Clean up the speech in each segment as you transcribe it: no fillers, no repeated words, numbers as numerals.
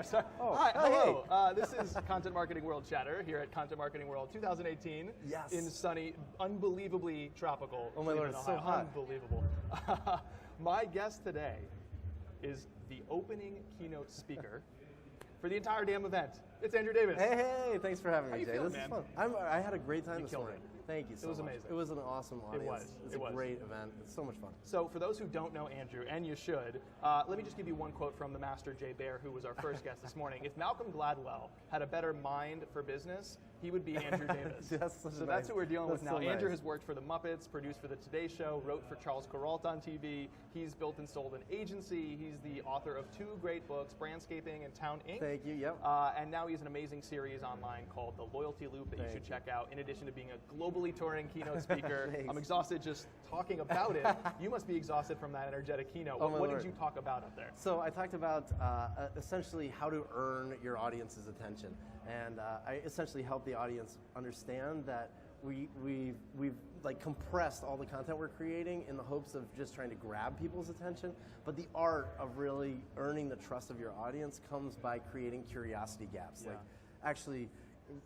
Sorry. Oh, Hi, hey. hello. This is Content Marketing World Chatter here at Content Marketing World 2018 Yes. in sunny, unbelievably tropical. Oh my Lord, it's so hot. Unbelievable. My guest today is the opening keynote speaker for the entire damn event. It's Andrew Davis. Hey, thanks for having me, How you Jay. feeling, This is man? fun. I had a great time You this killed morning. it. Thank you so much. It was amazing. It was an awesome audience. was. It's It a was. great event. It's so much fun. So for those who don't know Andrew, and you should, let me just give you one quote from the master Jay Baer, who was our first guest this morning. If Malcolm Gladwell had a better mind for business, he would be Andrew Davis. That's who we're dealing with now. So Andrew nice. has worked for the Muppets, produced for the Today Show, wrote for Charles Kuralt on TV. He's built and sold an agency. He's the author of 2 great books, Brandscaping and Town Inc. Thank you, yep. And now he has an amazing series online called The Loyalty Loop that you should check out, in addition to being a globally touring keynote speaker. Thanks. I'm exhausted just talking about it. You must be exhausted from that energetic keynote. Oh, my what Lord. did you talk about up there? So I talked about essentially how to earn your audience's attention. And I essentially help the audience understand that we've like compressed all the content we're creating in the hopes of just trying to grab people's attention. But the art of really earning the trust of your audience comes by creating curiosity gaps. Yeah. Like actually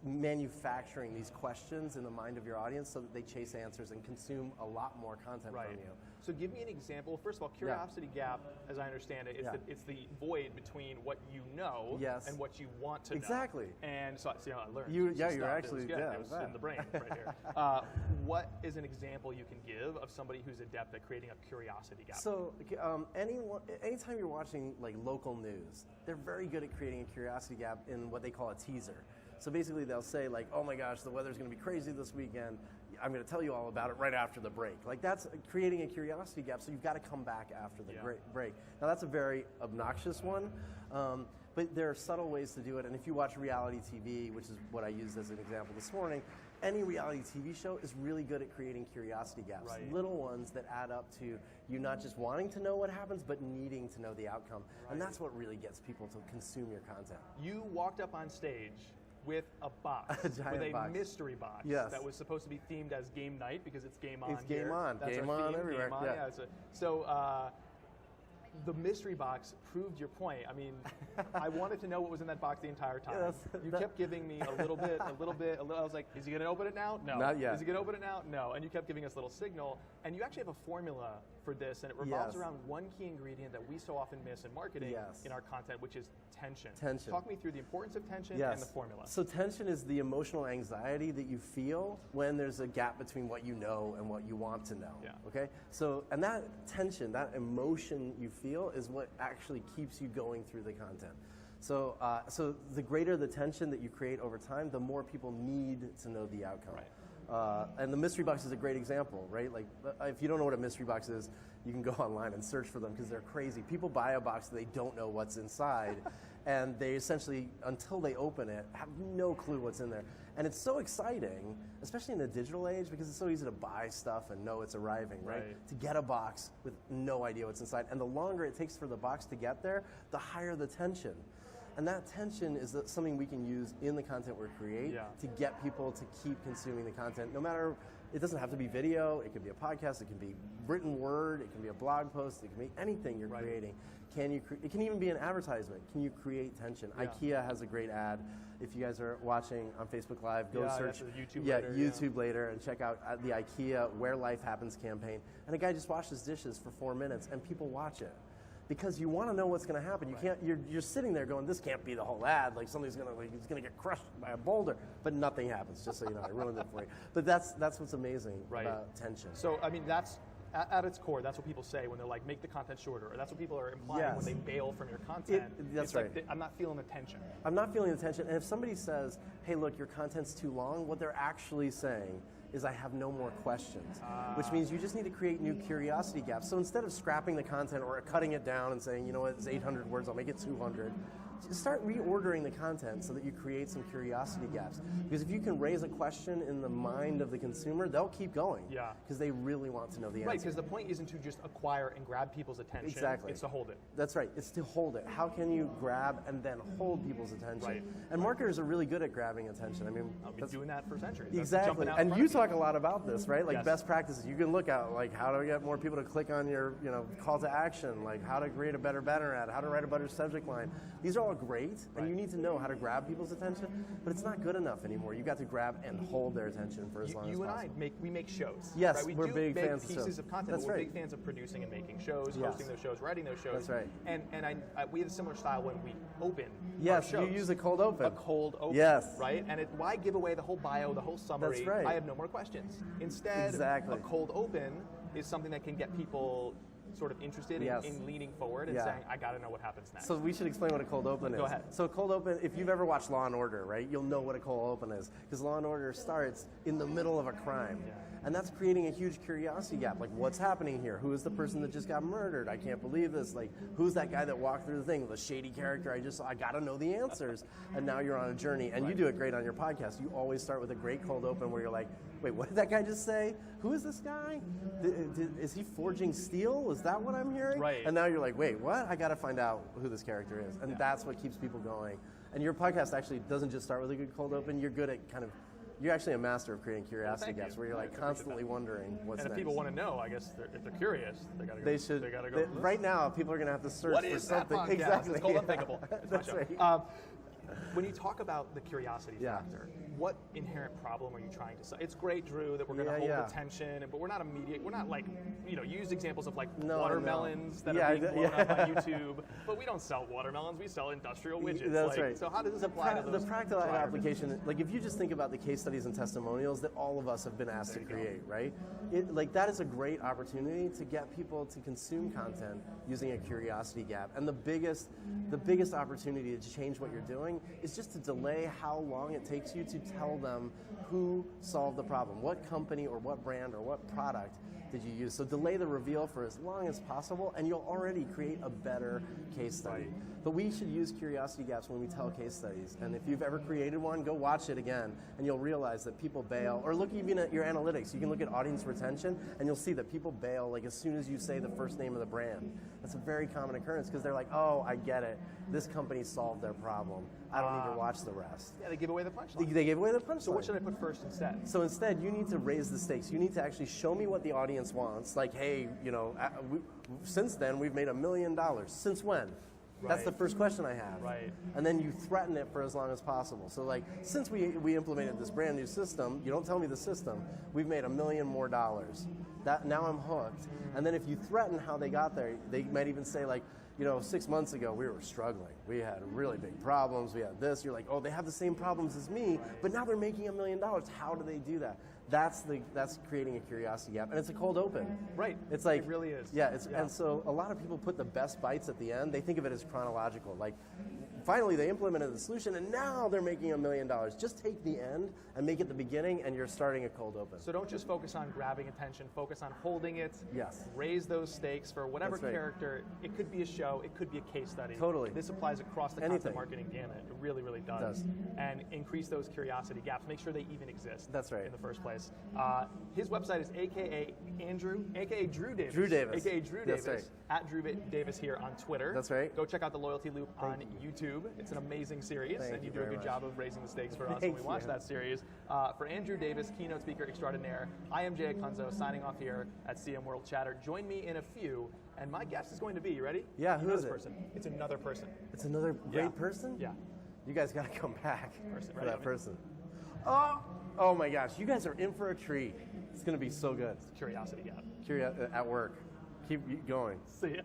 manufacturing these questions in the mind of your audience so that they chase answers and consume a lot more content from you. So give me an example. First of all, curiosity gap, as I understand it, it's the void between what you know and what you want to know. Exactly. And so I learned. You're some stuff. actually, It was good. yeah, It was that. in the brain right here. What is an example you can give of somebody who's adept at creating a curiosity gap? So anytime you're watching like local news, they're very good at creating a curiosity gap in what they call a teaser. So basically they'll say like, oh my gosh, the weather's going to be crazy this weekend. I'm going to tell you all about it right after the break. Like that's creating a curiosity gap, so you've got to come back after the break. Now that's a very obnoxious one, but there are subtle ways to do it. And if you watch reality TV, which is what I used as an example this morning, any reality TV show is really good at creating curiosity gaps. Little ones that add up to you not just wanting to know what happens, but needing to know the outcome. And that's what really gets people to consume your content. You walked up on stage with a box, A giant with a box. mystery box that was supposed to be themed as game night because it's game on. It's game here. on, That's game our on theme, everywhere. Game on, yeah. So the mystery box proved your point. I mean, I wanted to know what was in that box the entire time. You kept giving me a little bit. I was like, is he going to open it now? No. Not yet. Is he going to open it now? No. And you kept giving us a little signal. And you actually have a formula for this, and it revolves around one key ingredient that we so often miss in marketing in our content, which is tension. Tension. Talk me through the importance of tension and the formula. So tension is the emotional anxiety that you feel when there's a gap between what you know and what you want to know. Okay? So, and that tension, that emotion you feel is what actually keeps you going through the content. So, so the greater the tension that you create over time, the more people need to know the outcome. And the mystery box is a great example, right? Like, if you don't know what a mystery box is, you can go online and search for them because they're crazy. People buy a box that they don't know what's inside, and they essentially, until they open it, have no clue what's in there. And it's so exciting, especially in the digital age, because it's so easy to buy stuff and know it's arriving, right? To get a box with no idea what's inside. And the longer it takes for the box to get there, the higher the tension. And that tension is something we can use in the content we create to get people to keep consuming the content. No matter, it doesn't have to be video, it can be a podcast, it can be written word, it can be a blog post, it can be anything you're creating. It can even be an advertisement. Can you create tension? IKEA has a great ad. If you guys are watching on Facebook Live, go search YouTube later and check out the IKEA Where Life Happens campaign. And a guy just washes dishes for 4 minutes and people watch it. Because you want to know what's going to happen. You can't. You're sitting there going, "This can't be the whole ad. Like somebody's going to he's going to get crushed by a boulder." But nothing happens. Just so you know, I ruined it for you. But that's what's amazing about tension. So I mean, that's at its core. That's what people say when they're like, "Make the content shorter," or that's what people are implying when they bail from your content. That's right. Like, I'm not feeling the tension. I'm not feeling the tension. And if somebody says, "Hey, look, your content's too long," what they're actually saying is I have no more questions, which means you just need to create new curiosity gaps. So instead of scrapping the content or cutting it down and saying, you know what, it's 800 words, I'll make it 200, start reordering the content so that you create some curiosity gaps. Because if you can raise a question in the mind of the consumer, they'll keep going. Because they really want to know the answer. Right, because the point isn't to just acquire and grab people's attention. Exactly. It's to hold it. That's right. It's to hold it. How can you grab and then hold people's attention? And marketers are really good at grabbing attention. I mean, I've been doing that for centuries. Exactly. And you talk talk a lot about this, right? Like best practices. You can look at like how to get more people to click on your, call to action, like how to create a better banner ad, how to write a better subject line. These are all great, and you need to know how to grab people's attention, but it's not good enough anymore. You got to grab and hold their attention for as long as possible. You and I make shows. Yes, right? we're big fans of pieces of content. That's we're right. big fans of producing and making shows, hosting those shows, writing those shows. That's right. And we have a similar style when we open our shows. You use a cold open. A cold open. Yes. Right? And why give away the whole bio, the whole summary? That's right. I have no more questions. Instead, a cold open is something that can get people sort of interested in leaning forward and saying, I got to know what happens next. So we should explain what a cold open is. Go ahead. So a cold open, if you've ever watched Law & Order, right, you'll know what a cold open is. Because Law & Order starts in the middle of a crime. Yeah. And that's creating a huge curiosity gap. Like, what's happening here? Who is the person that just got murdered? I can't believe this. Like, who's that guy that walked through the thing? The shady character I got to know the answers. And now you're on a journey. And you do it great on your podcast. You always start with a great cold open where you're like, wait, what did that guy just say? Who is this guy? Is he forging steel? Is that what I'm hearing? Right. And now you're like, wait, what? I got to find out who this character is. And that's what keeps people going. And your podcast actually doesn't just start with a good cold open. You're good at you're actually a master of creating curiosity gaps where you're like constantly wondering what's next. And if people want to know, I guess if they're curious, they got to go. They gotta go. Right now, people are going to have to search for something. What is that podcast? Exactly. It's called Unthinkable. That's right. When you talk about the curiosity factor, what inherent problem are you trying to solve? It's great, Drew, that we're going to hold attention, but we're not immediate. We're not like, use examples of like watermelons that are being blown up on YouTube. But we don't sell watermelons. We sell industrial widgets. That's right. So how does this apply to those the practical drivers? application? Like if you just think about the case studies and testimonials that all of us have been asked to create, right? That is a great opportunity to get people to consume content using a curiosity gap. And the biggest opportunity to change what you're doing is just to delay how long it takes you to tell them who solved the problem, what company or what brand or what product did you use. So delay the reveal for as long as possible, and you'll already create a better case study. But we should use curiosity gaps when we tell case studies. And if you've ever created one, go watch it again, and you'll realize that people bail. Or look even at your analytics. You can look at audience retention, and you'll see that people bail like as soon as you say the first name of the brand. That's a very common occurrence because they're like, oh, I get it. This company solved their problem. I don't need to watch the rest. Yeah, they give away the punchline. They gave away the punchline. So what should I put first instead? So instead, you need to raise the stakes. You need to actually show me what the audience wants. Like, hey, since then, we've made $1 million. Since when? Right. That's the first question I have. Right. And then you threaten it for as long as possible. So like, since we implemented this brand new system, you don't tell me the system, we've made $1 million more. Now I'm hooked. And then if you threaten how they got there, they might even say like, 6 months ago we were struggling. We had really big problems. We had this. You're like, oh, they have the same problems as me, but now they're making $1 million. How do they do that? That's creating a curiosity gap, and it's a cold open. Right. It's like it really is. Yeah. And so a lot of people put the best bites at the end. They think of it as chronological. Like, finally they implemented the solution, and now they're making $1 million. Just take the end and make it the beginning, and you're starting a cold open. So don't just focus on grabbing attention. Focus on holding it. Yes. Raise those stakes for whatever character. It could be a show. It could be a case study. Totally. This applies across the content marketing gamut. It really, really does. And increase those curiosity gaps. Make sure they even exist. That's right. In the first place. His website is aka Drew Davis. Drew Davis. AKA Drew Davis. Right. At Drew Davis here on Twitter. That's right. Go check out the Loyalty Loop on YouTube. It's an amazing series, and you do a good job of raising the stakes for us when we watch that series. For Andrew Davis, keynote speaker extraordinaire, I am Jay Akunzo, signing off here at CM World Chatter. Join me in a few, and my guest is going to be, you ready? Yeah, who is it? Person. It's another person. It's another great person? Yeah. You guys got to come back for that person. Oh! Oh my gosh, you guys are in for a treat. It's going to be so good. Curiosity gap. At work. Keep going. See ya.